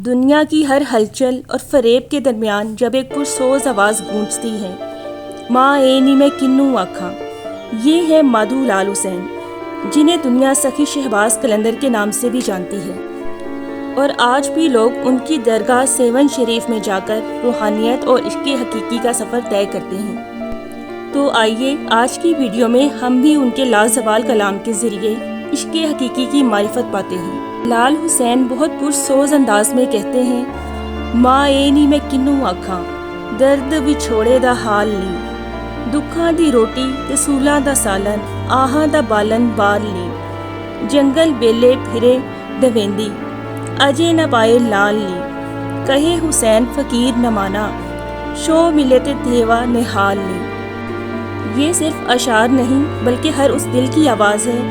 دنیا کی ہر ہلچل اور فریب کے درمیان جب ایک پرسوز آواز گونجتی ہے، ماں اینی میں کنوں آکھاں، یہ ہے مادھو لال حسین، جنہیں دنیا سخی شہباز قلندر کے نام سے بھی جانتی ہے، اور آج بھی لوگ ان کی درگاہ سیون شریف میں جا کر روحانیت اور عشق حقیقی کا سفر طے کرتے ہیں۔ تو آئیے آج کی ویڈیو میں ہم بھی ان کے لازوال کلام کے ذریعے عشق حقیقی کی معرفت پاتے ہیں۔ لال حسین بہت پرسوز انداز میں کہتے ہیں، ماں اینی میں کنوں آکھاں، درد وچھوڑے دا حال لی، دکھاں دی روٹی تے سولاں دا سالن، آہاں دا بالن بار لی، جنگل بیلے پھرے ڈویندی، اجے نہ پائے لال لی، کہے حسین فقیر نہ مانا، شو ملے تے دیوا نہال لی۔ یہ صرف اشعار نہیں بلکہ ہر اس دل کی آواز ہے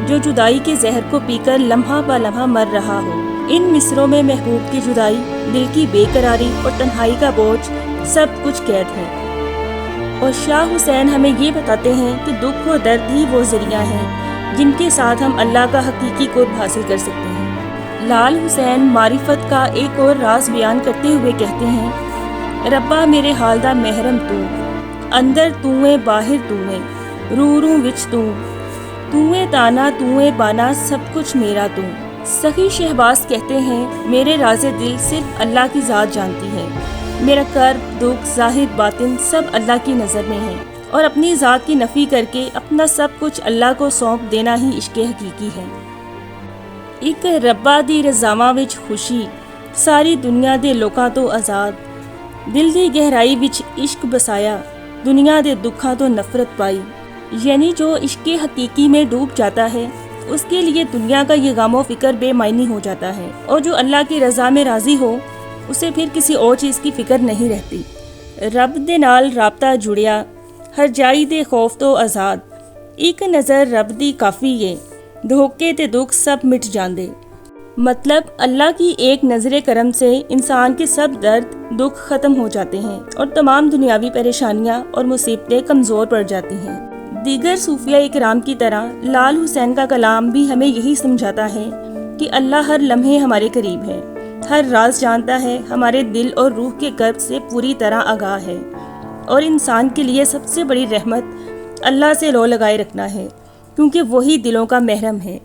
جو جدائی کے زہر کو پی کر لمحہ با لمحہ مر رہا ہو۔ ان مصروں میں محبوب کی جدائی، دل کی بے قراری اور تنہائی کا بوجھ سب کچھ قید ہے، اور شاہ حسین ہمیں یہ بتاتے ہیں کہ دکھ و درد ہی وہ ذریعہ ہیں جن کے ساتھ ہم اللہ کا حقیقی قرب حاصل کر سکتے ہیں۔ لال حسین معرفت کا ایک اور راز بیان کرتے ہوئے کہتے ہیں، ربا میرے حال دا محرم تو، اندر توئے باہر توئے، رو وچ توئے تانا توئے بانا، سب کچھ میرا تو۔ سخی شہباز کہتے ہیں، میرے راز دل صرف اللہ کی ذات جانتی ہے، میرا کرب دکھ ظاہر باطن سب اللہ کی نظر میں ہے، اور اپنی ذات کی نفی کر کے اپنا سب کچھ اللہ کو سونپ دینا ہی عشق حقیقی ہے۔ ایک ربا دی رضاواں وچ خوشی، ساری دنیا دے لوکاں تو آزاد، دل دی گہرائی وچ عشق بسایا، دنیا دے دکھاں تو نفرت پائی۔ یعنی جو عشق حقیقی میں ڈوب جاتا ہے اس کے لیے دنیا کا یہ غم و فکر بے معنی ہو جاتا ہے، اور جو اللہ کی رضا میں راضی ہو اسے پھر کسی اور چیز کی فکر نہیں رہتی۔ رب دے نال رابطہ جڑیا، ہر جائی دے خوف تو آزاد، ایک نظر رب دی کافی ہے، دھوکے تے دکھ سب مٹ جاندے۔ مطلب اللہ کی ایک نظر کرم سے انسان کے سب درد دکھ ختم ہو جاتے ہیں اور تمام دنیاوی پریشانیاں اور مصیبتیں کمزور پڑ جاتی ہیں۔ دیگر صوفیہ اکرام کی طرح لال حسین کا کلام بھی ہمیں یہی سمجھاتا ہے کہ اللہ ہر لمحے ہمارے قریب ہے، ہر راز جانتا ہے، ہمارے دل اور روح کے کرب سے پوری طرح آگاہ ہے، اور انسان کے لیے سب سے بڑی رحمت اللہ سے لو لگائے رکھنا ہے، کیونکہ وہی دلوں کا محرم ہے۔